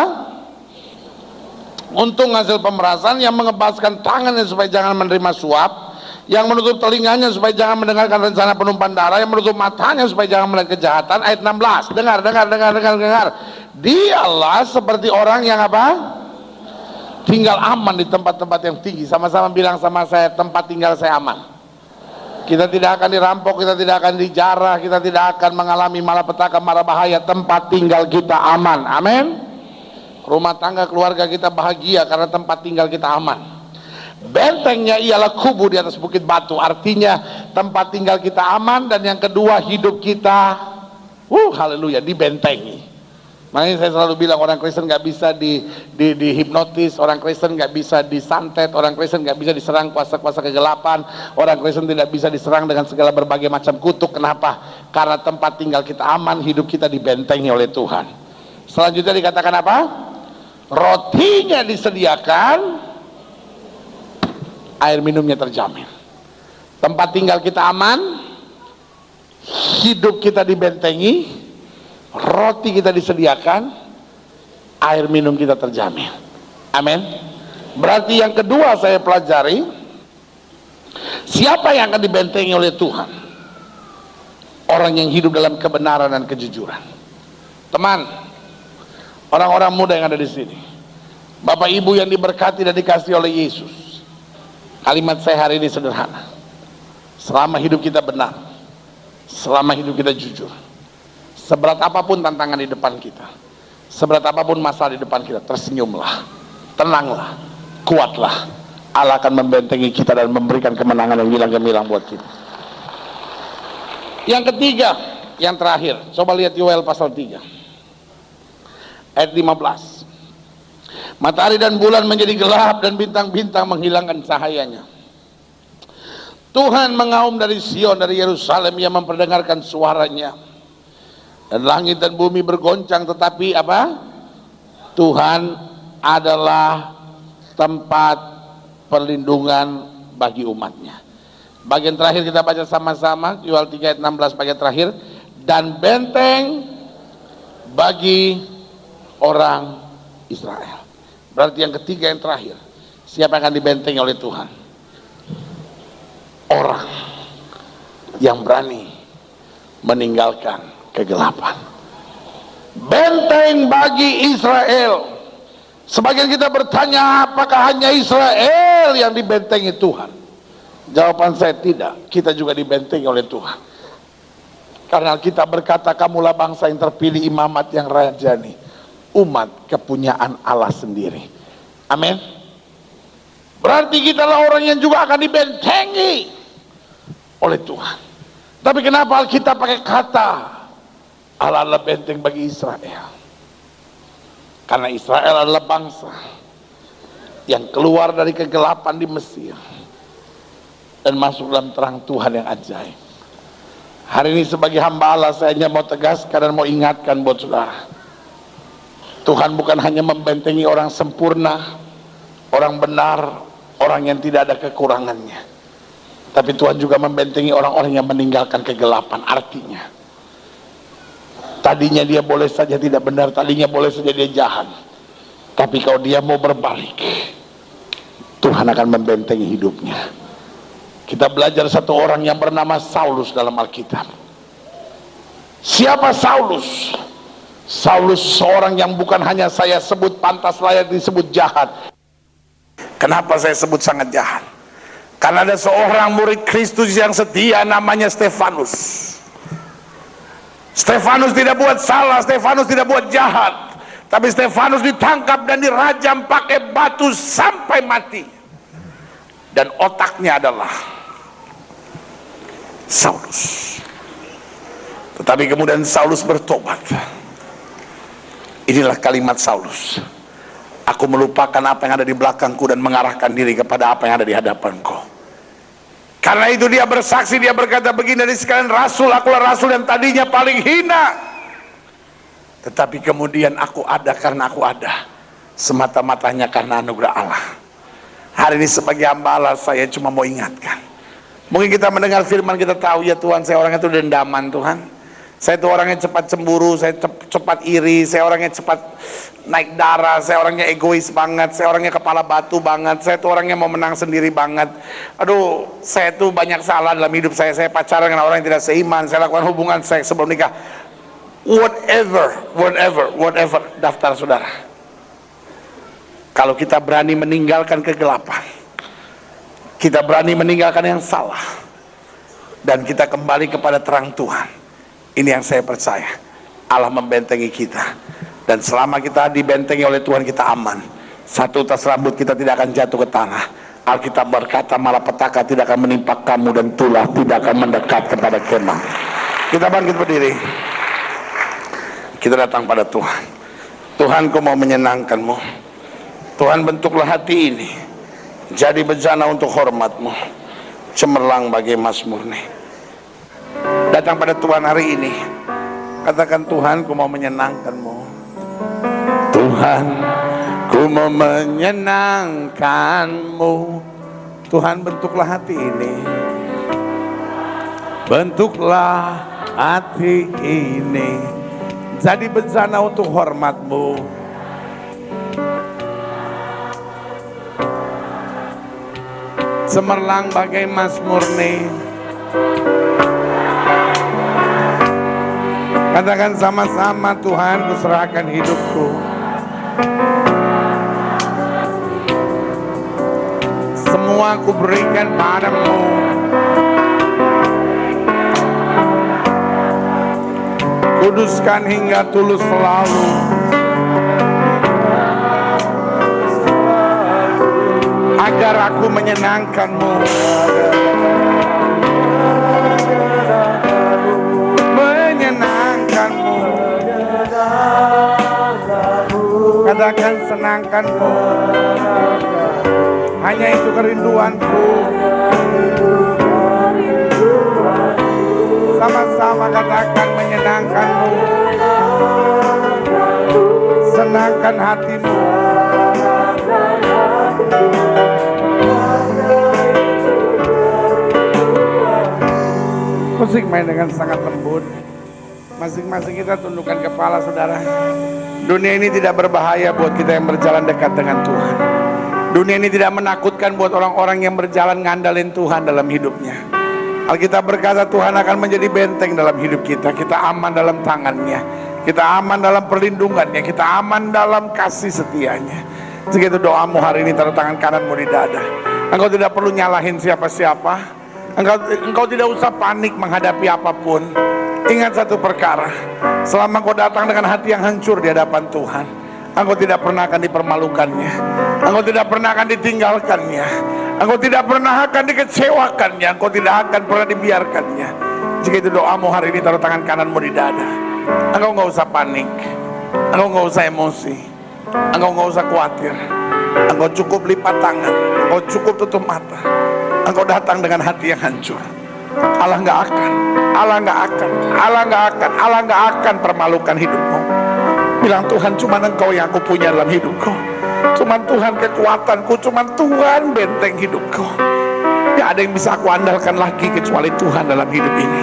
Untung hasil pemerasan, yang mengebaskan tangannya supaya jangan menerima suap, yang menutup telinganya supaya jangan mendengarkan rencana penumpahan darah, yang menutup matanya supaya jangan melihat kejahatan. Ayat 16, dengar. Dialah seperti orang yang apa? Tinggal aman di tempat-tempat yang tinggi. Sama-sama bilang sama saya, tempat tinggal saya aman. Kita tidak akan dirampok, kita tidak akan dijarah, kita tidak akan mengalami malapetaka, mara bahaya. Tempat tinggal kita aman. Amin. Rumah tangga keluarga kita bahagia karena tempat tinggal kita aman. Bentengnya ialah kubu di atas bukit batu, artinya tempat tinggal kita aman. Dan yang kedua, hidup kita haleluya, dibentengi. Makanya saya selalu bilang orang Kristen gak bisa dihipnotis, orang Kristen gak bisa disantet, orang Kristen gak bisa diserang kuasa-kuasa kegelapan, orang Kristen tidak bisa diserang dengan segala berbagai macam kutuk. Kenapa? Karena tempat tinggal kita aman, hidup kita dibentengi oleh Tuhan. Selanjutnya dikatakan apa? Rotinya disediakan, air minumnya terjamin. Tempat tinggal kita aman, hidup kita dibentengi, roti kita disediakan, air minum kita terjamin. Amin. Berarti yang kedua saya pelajari, siapa yang akan dibentengi oleh Tuhan? Orang yang hidup dalam kebenaran dan kejujuran. Teman, orang-orang muda yang ada di sini, Bapak Ibu yang diberkati dan dikasihi oleh Yesus, kalimat saya hari ini sederhana. Selama hidup kita benar, selama hidup kita jujur, seberat apapun tantangan di depan kita, seberat apapun masalah di depan kita, tersenyumlah, tenanglah, kuatlah. Allah akan membentengi kita dan memberikan kemenangan yang gemilang-gemilang buat kita. Yang ketiga, yang terakhir, coba lihat Yoel pasal 3 ayat 15. Matahari dan bulan menjadi gelap dan bintang-bintang menghilangkan cahayanya. Tuhan mengaum dari Sion, dari Yerusalem, Ia memperdengarkan suaranya. Dan langit dan bumi bergoncang, tetapi apa? Tuhan adalah tempat perlindungan bagi umatnya. Bagian terakhir kita baca sama-sama, Yoel 3 ayat 16 bagian terakhir. Dan benteng bagi orang Israel. Berarti yang ketiga, yang terakhir, siapa yang akan dibentengi oleh Tuhan? Orang yang berani meninggalkan kegelapan. Benteng bagi Israel. Sebagian kita bertanya, apakah hanya Israel yang dibentengi Tuhan? Jawaban saya tidak, kita juga dibentengi oleh Tuhan. Karena kita berkata, kamulah bangsa yang terpilih, imamat yang rajani, umat kepunyaan Allah sendiri. Amin. Berarti kita lah orang yang juga akan dibentengi oleh Tuhan. Tapi kenapa Alkitab pakai kata Allah adalah benteng bagi Israel? Karena Israel adalah bangsa yang keluar dari kegelapan di Mesir dan masuk dalam terang Tuhan yang ajaib. Hari ini sebagai hamba Allah, saya hanya mau tegaskan dan mau ingatkan buat saudara, Tuhan bukan hanya membentengi orang sempurna, orang benar, orang yang tidak ada kekurangannya, tapi Tuhan juga membentengi orang-orang yang meninggalkan kegelapan. Artinya tadinya dia boleh saja tidak benar, tadinya boleh saja dia jahat, Tapi kalau dia mau berbalik, Tuhan akan membentengi hidupnya. Kita belajar satu orang yang bernama Saulus dalam Alkitab. Siapa Saulus? Saulus seorang yang bukan hanya saya sebut pantas layak disebut jahat. Kenapa saya sebut sangat jahat? Karena ada seorang murid Kristus yang setia, namanya Stefanus. Stefanus tidak buat salah, Stefanus tidak buat jahat, tapi Stefanus ditangkap dan dirajam pakai batu sampai mati. Dan otaknya adalah Saulus. Tetapi kemudian Saulus bertobat. Inilah kalimat Saulus: aku melupakan apa yang ada di belakangku dan mengarahkan diri kepada apa yang ada di hadapanku. Karena itu dia bersaksi, dia berkata begini, dari sekalian rasul, akulah rasul yang tadinya paling hina, tetapi kemudian aku ada karena aku ada, semata-matanya karena anugerah Allah. Hari ini sebagai hamba Allah, saya cuma mau ingatkan, mungkin kita mendengar firman, kita tahu ya Tuhan, saya orangnya itu dendaman Tuhan, saya itu orangnya cepat cemburu, saya cepat iri, saya orangnya cepat naik darah, saya orangnya egois banget, saya orangnya kepala batu banget, saya itu orangnya mau menang sendiri banget. Aduh, saya itu banyak salah dalam hidup saya pacaran dengan orang yang tidak seiman, saya lakukan hubungan seks sebelum nikah. Whatever, daftar saudara. Kalau kita berani meninggalkan kegelapan, kita berani meninggalkan yang salah, dan kita kembali kepada terang Tuhan, ini yang saya percaya, Allah membentengi kita. Dan selama kita dibentengi oleh Tuhan, kita aman. Satu tas rambut kita tidak akan jatuh ke tanah. Alkitab berkata malapetaka tidak akan menimpa kamu, dan tulah tidak akan mendekat kepada kemah. Kita bangkit berdiri, kita datang pada Tuhan. Tuhan, Ku mau menyenangkan-Mu. Tuhan, bentuklah hati ini jadi bejana untuk hormat-Mu, cemerlang bagai emas murni. Datang pada Tuhan hari ini, katakan, Tuhan, Ku mau menyenangkan-Mu. Tuhan, Ku mau menyenangkan-Mu. Tuhan, bentuklah hati ini, bentuklah hati ini jadi bejana untuk hormat-Mu. Cemerlang bagai emas murni. Katakan sama-sama, Tuhan, Ku serahkan hidupku. Semua Ku berikan padamu. Kuduskan hingga tulus selalu. Agar aku menyenangkan-Mu. Menyenangkan-Mu. Katakan, senangkan-Mu. Hanya itu kerinduanku. Sama-sama katakan, menyenangkan-Mu. Senangkan hati-Mu. Musik main dengan sangat lembut. Masing-masing kita tundukkan kepala, saudara. Dunia ini tidak berbahaya buat kita yang berjalan dekat dengan Tuhan. Dunia ini tidak menakutkan buat orang-orang yang berjalan ngandalin Tuhan dalam hidupnya. Alkitab berkata Tuhan akan menjadi benteng dalam hidup kita. Kita aman dalam tangannya, kita aman dalam perlindungannya, kita aman dalam kasih setianya. Jika itu doamu hari ini, taruh tangan kananmu di dada. Engkau tidak perlu nyalahin siapa-siapa. Engkau tidak usah panik menghadapi apapun. Ingat satu perkara, selama engkau datang dengan hati yang hancur di hadapan Tuhan, engkau tidak pernah akan dipermalukannya, engkau tidak pernah akan ditinggalkannya, engkau tidak pernah akan dikecewakannya, engkau tidak akan pernah dibiarkannya. Jika itu doamu hari ini, taruh tangan kananmu di dada. Engkau nggak usah panik, engkau nggak usah emosi, engkau nggak usah khawatir. Engkau cukup lipat tangan, engkau cukup tutup mata. Engkau datang dengan hati yang hancur. Allah nggak akan permalukan hidupmu. Bilang, Tuhan, cuma Engkau yang aku punya dalam hidupku. Cuma Tuhan kekuatanku, cuma Tuhan benteng hidupku. Gak ada yang bisa aku andalkan lagi kecuali Tuhan dalam hidup ini.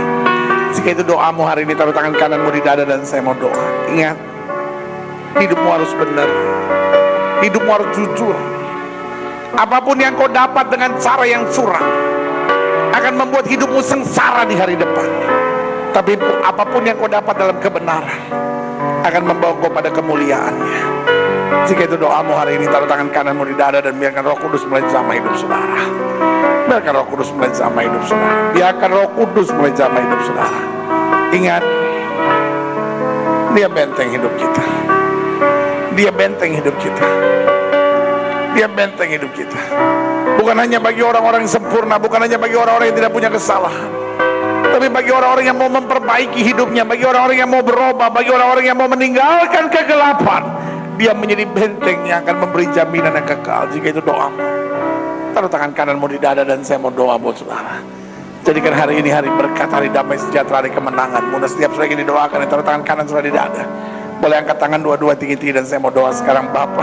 Jika itu doamu hari ini, taruh tangan kananmu di dada dan saya mau doa. Ingat, hidupmu harus benar. Hidupmu harus jujur. Apapun yang kau dapat dengan cara yang curang akan membuat hidupmu sengsara di hari depan. Tapi apapun yang kau dapat dalam kebenaran akan membawa kau pada kemuliaannya. Jika itu doamu hari ini, taruh tangan kananmu di dada dan biarkan Roh Kudus menjamah hidup saudara. Biarkan Roh Kudus menjamah hidup saudara. Biarkan Roh Kudus menjamah hidup saudara. Ingat, Dia benteng hidup kita. Dia benteng hidup kita. Dia benteng hidup kita. Bukan hanya bagi orang-orang yang sempurna, bukan hanya bagi orang-orang yang tidak punya kesalahan, tapi bagi orang-orang yang mau memperbaiki hidupnya, bagi orang-orang yang mau berubah, bagi orang-orang yang mau meninggalkan kegelapan. Dia menjadi benteng yang akan memberi jaminan yang kekal. Jika itu doamu, taruh tangan kananmu di dada dan saya mau doa buat saudara. Jadikan hari ini hari berkat, hari damai sejahtera, hari kemenangan. Mudah setiap saudara yang didoakan, taruh tangan kanan saudara di dada. Boleh angkat tangan dua-dua tinggi-tinggi dan saya mau doa sekarang. Bapa,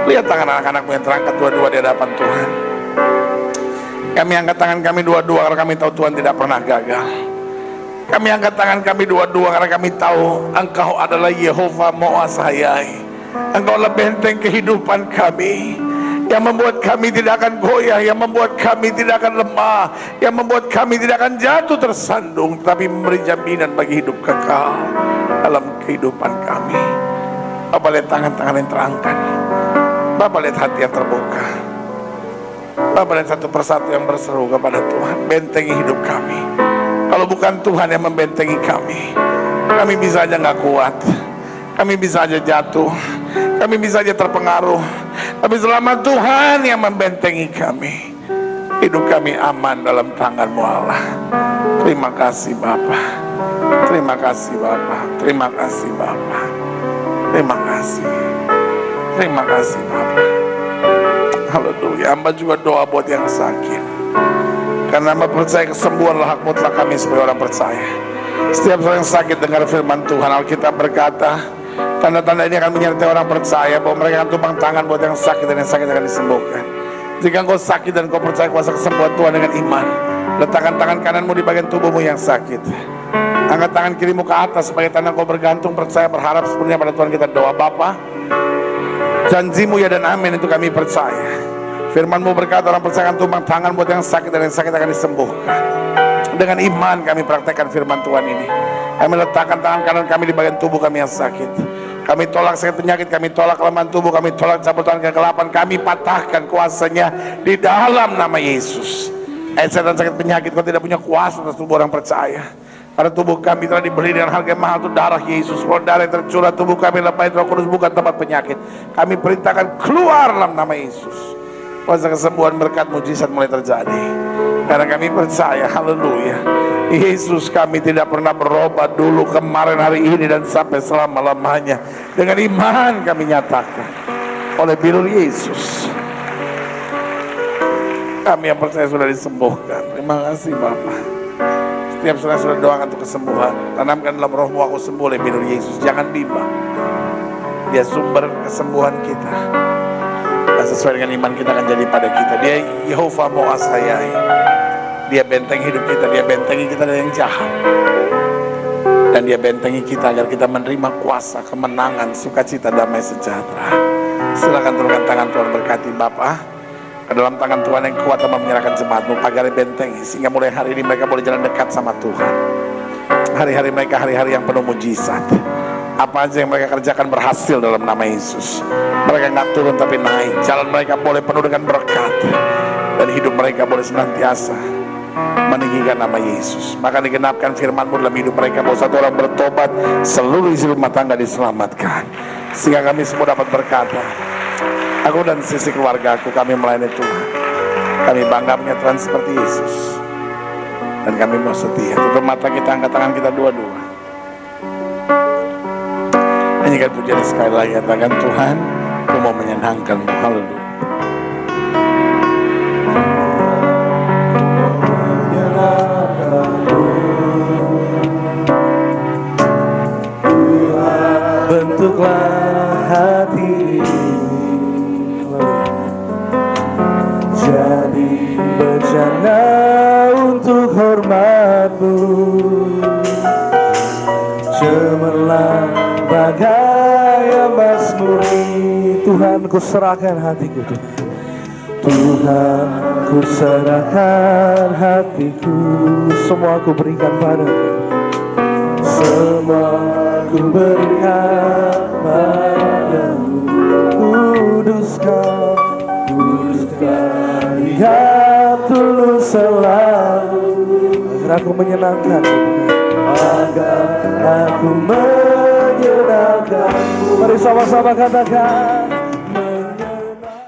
lihat tangan anak-anakmu yang terangkat dua-dua di hadapan Tuhan. Kami angkat tangan kami dua-dua karena kami tahu Tuhan tidak pernah gagal. Kami angkat tangan kami dua-dua karena kami tahu Engkau adalah Yehova Moasayai. Engkau adalah benteng kehidupan kami, yang membuat kami tidak akan goyah, yang membuat kami tidak akan lemah, yang membuat kami tidak akan jatuh tersandung, tapi memberi jaminan bagi hidup kekal dalam kehidupan kami. Bapak lihat tangan-tangan yang terangkat, Bapak lihat hati yang terbuka, Bapak lihat satu persatu yang berseru kepada Tuhan. Bentengi hidup kami. Kalau bukan Tuhan yang membentengi kami bisa aja gak kuat, kami bisa aja jatuh, kami bisa aja terpengaruh. Tapi selama Tuhan yang membentengi kami, hidup kami aman dalam tangan-Mu Allah. Terima kasih Bapa. Terima kasih Bapa. Terima kasih Bapa. Terima kasih. Terima kasih Bapa. Haleluya. Hamba juga doa buat yang sakit, karena hamba percaya kesembuhanlah hak mutlak kami sebagai orang percaya. Setiap orang yang sakit dengar firman Tuhan. Alkitab berkata, tanda-tanda ini akan menyertai orang percaya, bahwa mereka akan tumpang tangan buat yang sakit dan yang sakit akan disembuhkan. Jika engkau sakit dan kau percaya kuasa kesembuhan Tuhan dengan iman, letakkan tangan kananmu di bagian tubuhmu yang sakit. Angkat tangan kirimu ke atas sebagai tanda kau bergantung, percaya, berharap sepenuhnya pada Tuhan. Kita doa. Bapa, janji-Mu ya dan amin itu kami percaya. Firman-Mu berkata orang percaya akan tumpang tangan buat yang sakit dan yang sakit akan disembuhkan. Dengan iman kami praktekkan firman Tuhan ini. Kami letakkan tangan kanan kami di bagian tubuh kami yang sakit. Kami tolak sakit penyakit, kami tolak kelemahan tubuh, kami tolak cabutan kegelapan, kami patahkan kuasanya di dalam nama Yesus. Setan sakit penyakit, kau tidak punya kuasa atas tubuh orang percaya. Karena tubuh kami telah dibeli dengan harga yang mahal, itu darah Yesus. Kalau darah yang tercurah, tubuh kami lepas Roh Kudus, bukan tempat penyakit. Kami perintahkan keluar dalam nama Yesus. Kuasa kesembuhan, berkat, mujizat mulai terjadi. Karena kami percaya, haleluya, Yesus kami tidak pernah berubah dulu, kemarin, hari ini, dan sampai selama-lamanya. Dengan iman kami nyatakan, oleh bilur Yesus kami yang percaya sudah disembuhkan. Terima kasih Bapak. Setiap saudara sudah doakan untuk kesembuhan, tanamkan dalam rohmu, aku sembuh oleh bilur Yesus. Jangan bimbang, Dia sumber kesembuhan kita, dan sesuai dengan iman kita akan jadi pada kita. Dia Yehova Moasayai. Dia benteng hidup kita, Dia bentengi kita dari yang jahat, dan Dia bentengi kita agar kita menerima kuasa, kemenangan, sukacita, damai sejahtera. Silakan turunkan tangan Tuhan, berkati Bapa. Ke dalam tangan Tuhan yang kuat, Hamba menyerahkan jemaat-Mu, pagar bentengi, sehingga mulai hari ini mereka boleh jalan dekat sama Tuhan. Hari-hari mereka hari-hari yang penuh mujizat. Apa aja yang mereka kerjakan berhasil dalam nama Yesus. Mereka nggak turun tapi naik. Jalan mereka boleh penuh dengan berkat, dan hidup mereka boleh senantiasa meninggikan nama Yesus. Maka digenapkan firman-Mu dalam hidup mereka, bahwa satu orang bertobat, seluruh isi rumah tangga diselamatkan. Sehingga kami semua dapat berkata, aku dan sisi keluarga aku, kami melayani Tuhan. Kami bangga punya Tuhan seperti Yesus, dan kami mau setia. Tutup mata kita, angkat tangan kita dua-dua. Nyanyikan pujian sekali lagi, katakan, Tuhan, aku mau menyenangkan-Mu. Haleluya. Bentuklah hati jadi bejana untuk hormat-Mu. Biarlah bagai emas murni. Tuhan, ku serahkan hatiku. Tuhan, ku serahkan hatiku. Semua ku berikan padamu. Semua ku berikan padamu. Kuduskan, kuduskan Dia tulus selalu, agar aku menyenangkan, agar aku menyenangkan. Mari sama-sama katakan.